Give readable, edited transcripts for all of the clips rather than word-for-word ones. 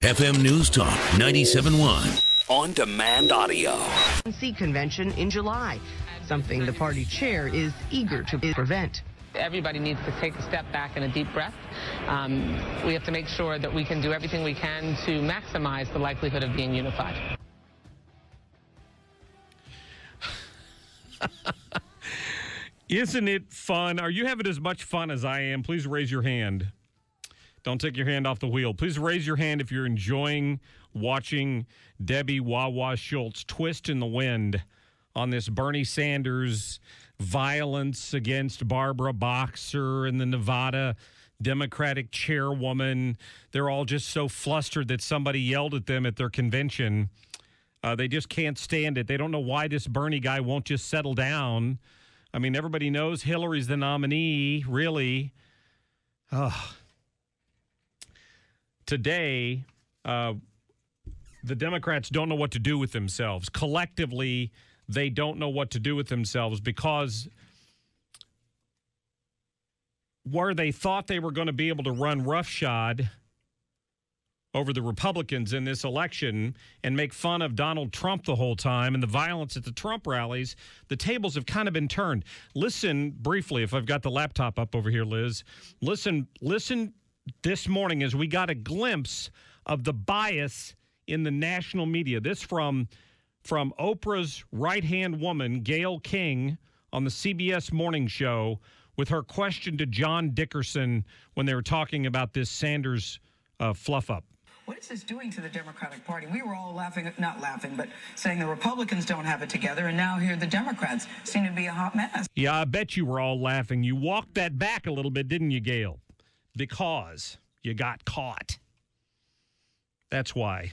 FM News Talk 97.1. On demand audio. Convention in July, something the party chair is eager to prevent. Everybody needs to take a step back and a deep breath. We have to make sure that we can do everything we can to maximize the likelihood of being unified. Isn't it fun? Are you having as much fun as I am? Please raise your hand. Don't take your hand off the wheel. Please raise your hand if you're enjoying watching Debbie Wawa Schultz twist in the wind on this Bernie Sanders violence against Barbara Boxer and the Nevada Democratic chairwoman. They're all just so flustered that somebody yelled at them at their convention. They just can't stand it. They don't know why this Bernie guy won't just settle down. I mean, everybody knows Hillary's the nominee, really. Today, the Democrats don't know what to do with themselves. Collectively, they don't know what to do with themselves because where they thought they were going to be able to run roughshod over the Republicans in this election and make fun of Donald Trump the whole time and the violence at the Trump rallies, the tables have kind of been turned. Listen briefly, if I've got the laptop up over here, Liz. Listen this morning as we got a glimpse of the bias in the national media. This from Oprah's right-hand woman, Gayle King, on the CBS Morning Show with her question to John Dickerson when they were talking about this Sanders fluff-up. What is this doing to the Democratic Party? We were all laughing, not laughing, but saying the Republicans don't have it together, and now here the Democrats seem to be a hot mess. Yeah, I bet you were all laughing. You walked that back a little bit, didn't you, Gayle? Because you got caught. That's why.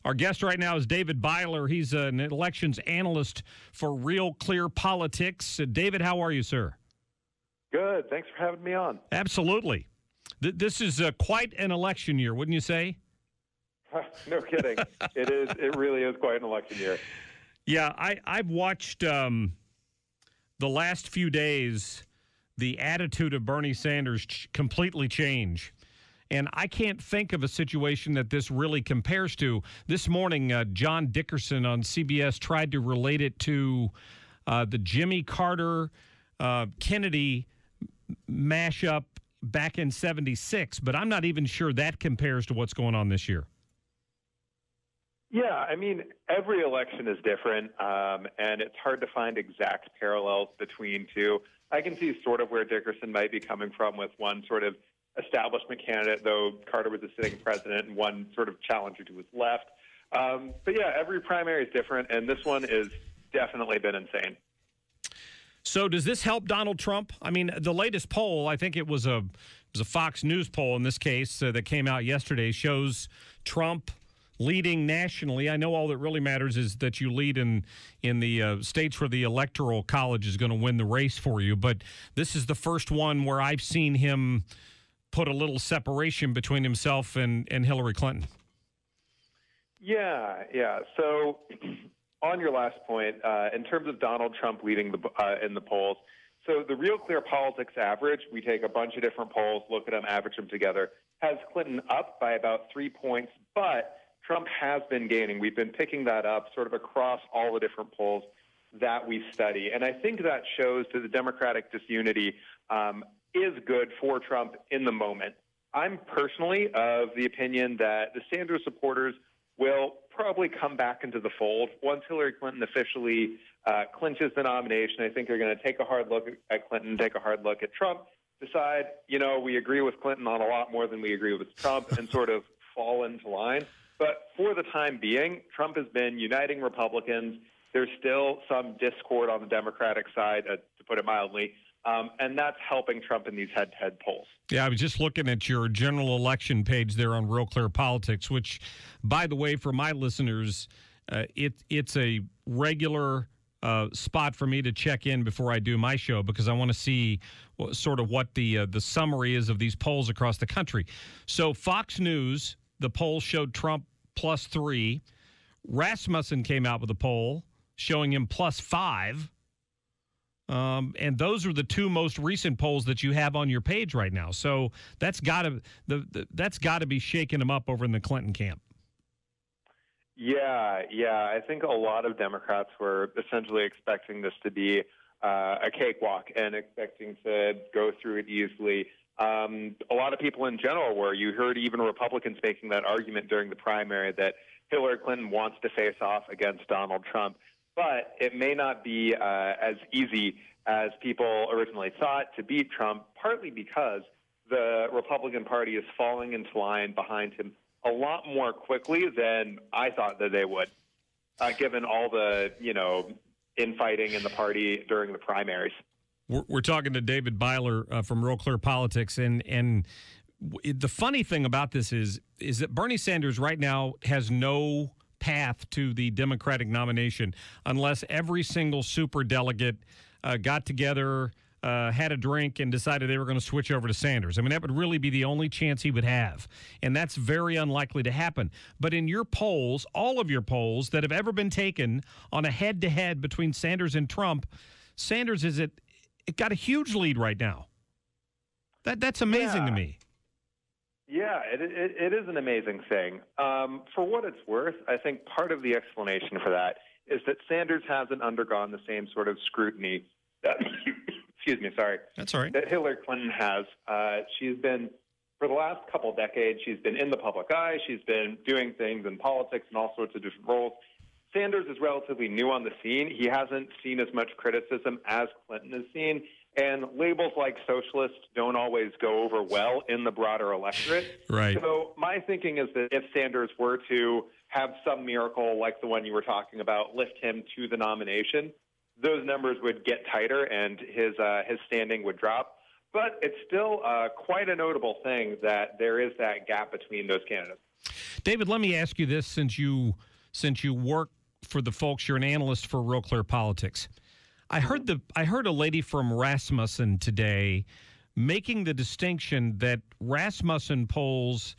Our guest right now is David Byler. He's an elections analyst for Real Clear Politics. David, how are you, sir? Good. Thanks for having me on. Absolutely. This is quite an election year, wouldn't you say? No kidding. It is. It really is quite an election year. Yeah, I've watched the last few days, the attitude of Bernie Sanders completely change. And I can't think of a situation that this really compares to. This morning, John Dickerson on CBS tried to relate it to the Jimmy Carter Kennedy mashup back in '76, but I'm not even sure that compares to what's going on this year. Yeah, I mean, every election is different, and it's hard to find exact parallels between two. I can see sort of where Dickerson might be coming from with one sort of establishment candidate, though Carter was a sitting president, and one sort of challenger to his left. But yeah, every primary is different, and this one is definitely been insane. So does this help Donald Trump? I mean, the latest poll, I think it was a Fox News poll in this case that came out yesterday, shows Trump leading nationally. I know all that really matters is that you lead in the states where the Electoral College is going to win the race for you. But this is the first one where I've seen him put a little separation between himself and Hillary Clinton. Yeah. So on your last point, in terms of Donald Trump leading in the polls, so the Real Clear Politics average, we take a bunch of different polls, look at them, average them together, has Clinton up by about 3 points, but Trump has been gaining. We've been picking that up sort of across all the different polls that we study. And I think that shows that the Democratic disunity is good for Trump in the moment. I'm personally of the opinion that the Sanders supporters will probably come back into the fold once Hillary Clinton officially clinches the nomination. I think they're going to take a hard look at Clinton, take a hard look at Trump, decide, we agree with Clinton on a lot more than we agree with Trump, and sort of fall into line. But for the time being, Trump has been uniting Republicans. There's still some discord on the Democratic side, to put it mildly, and that's helping Trump in these head-to-head polls. Yeah, I was just looking at your general election page there on Real Clear Politics, which, by the way, for my listeners, it's a regular spot for me to check in before I do my show because I want to see sort of what the summary is of these polls across the country. So Fox News, the poll showed Trump +3. Rasmussen came out with a poll showing him +5. And those are the two most recent polls that you have on your page right now. So that's got to be shaking him up over in the Clinton camp. Yeah. I think a lot of Democrats were essentially expecting this to be a cakewalk and expecting to go through it easily. A lot of people in general were. You heard even Republicans making that argument during the primary that Hillary Clinton wants to face off against Donald Trump. But it may not be as easy as people originally thought to beat Trump, partly because the Republican Party is falling into line behind him a lot more quickly than I thought that they would, given all the, infighting in the party during the primaries. We're talking to David Byler from Real Clear Politics, and the funny thing about this is that Bernie Sanders right now has no path to the Democratic nomination unless every single superdelegate got together, had a drink, and decided they were going to switch over to Sanders. I mean, that would really be the only chance he would have, and that's very unlikely to happen. But in your polls, all of your polls that have ever been taken on a head-to-head between Sanders and Trump, Sanders it got a huge lead right now. That's amazing to me. Yeah, it is an amazing thing. For what it's worth, I think part of the explanation for that is that Sanders hasn't undergone the same sort of scrutiny that, excuse me, sorry. That's all right. That Hillary Clinton has. She's been, for the last couple of decades, she's been in the public eye. She's been doing things in politics and all sorts of different roles. Sanders is relatively new on the scene. He hasn't seen as much criticism as Clinton has seen. And labels like socialist don't always go over well in the broader electorate. Right. So my thinking is that if Sanders were to have some miracle like the one you were talking about, lift him to the nomination, those numbers would get tighter and his standing would drop. But it's still quite a notable thing that there is that gap between those candidates. David, let me ask you this, since you work for the folks, you're an analyst for Real Clear Politics. I heard a lady from Rasmussen today making the distinction that Rasmussen polls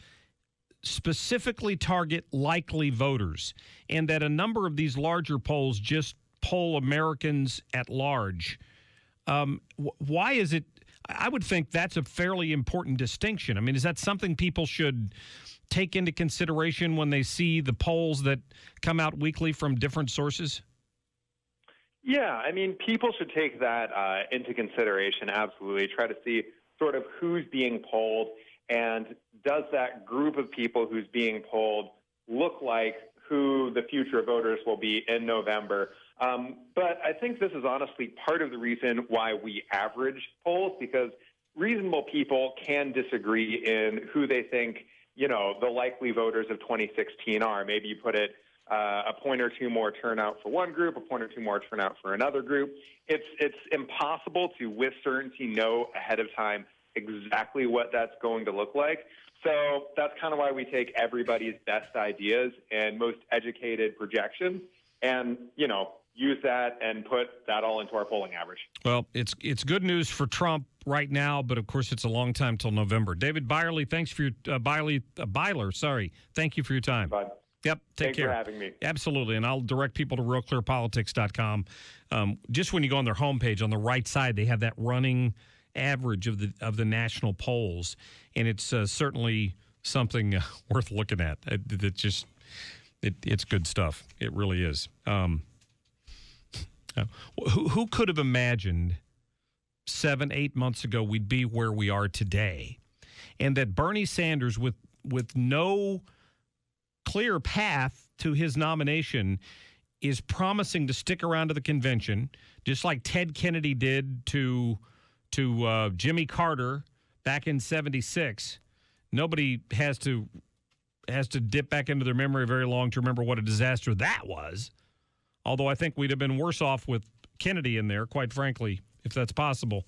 specifically target likely voters, and that a number of these larger polls just poll Americans at large. Why is it? I would think that's a fairly important distinction. I mean, is that something people should take into consideration when they see the polls that come out weekly from different sources? Yeah, I mean, people should take that into consideration, absolutely. Try to see sort of who's being polled, and does that group of people who's being polled look like who the future voters will be in November. But I think this is honestly part of the reason why we average polls, because reasonable people can disagree in who they think, the likely voters of 2016 are. Maybe you put it a point or two more turnout for one group, a point or two more turnout for another group. It's impossible to, with certainty, know ahead of time exactly what that's going to look like. So that's kind of why we take everybody's best ideas and most educated projections and, use that and put that all into our polling average. Well, it's good news for Trump right now, but of course it's a long time till November. David Byerly, thanks for your Byler, sorry. Thank you for your time. Bye. Yep, take care. Thanks for having me. Absolutely, and I'll direct people to realclearpolitics.com. Just when you go on their homepage, on the right side, they have that running average of the national polls, and it's certainly something worth looking at. It's good stuff. It really is. Who could have imagined 7-8 months ago we'd be where we are today, and that Bernie Sanders, with no clear path to his nomination, is promising to stick around to the convention, just like Ted Kennedy did to Jimmy Carter back in '76. Nobody has to dip back into their memory very long to remember what a disaster that was. Although I think we'd have been worse off with Kennedy in there, quite frankly, if that's possible.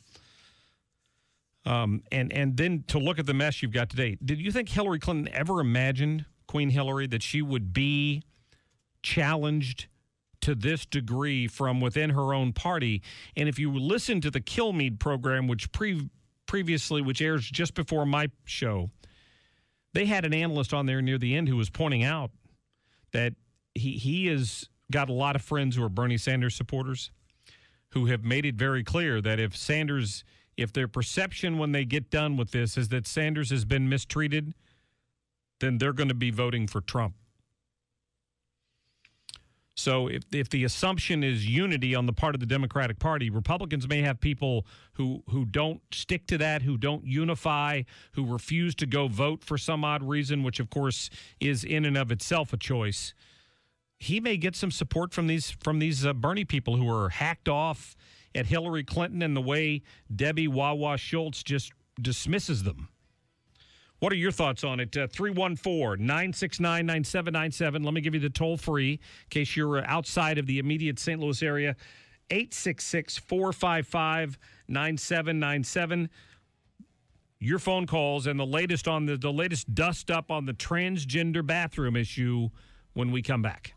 And then to look at the mess you've got today. Did you think Hillary Clinton ever imagined, Queen Hillary, that she would be challenged to this degree from within her own party? And if you listen to the Kilmeade program, which previously, which airs just before my show, they had an analyst on there near the end who was pointing out that he has got a lot of friends who are Bernie Sanders supporters who have made it very clear that if their perception when they get done with this is that Sanders has been mistreated, then they're going to be voting for Trump. So if the assumption is unity on the part of the Democratic Party, Republicans may have people who don't stick to that, who don't unify, who refuse to go vote for some odd reason, which, of course, is in and of itself a choice. He may get some support from these Bernie people who are hacked off at Hillary Clinton and the way Debbie Wawa Schultz just dismisses them. What are your thoughts on it? 314-969-9797. Let me give you the toll-free in case you're outside of the immediate St. Louis area. 866-455-9797. Your phone calls and the latest on the latest dust up on the transgender bathroom issue when we come back.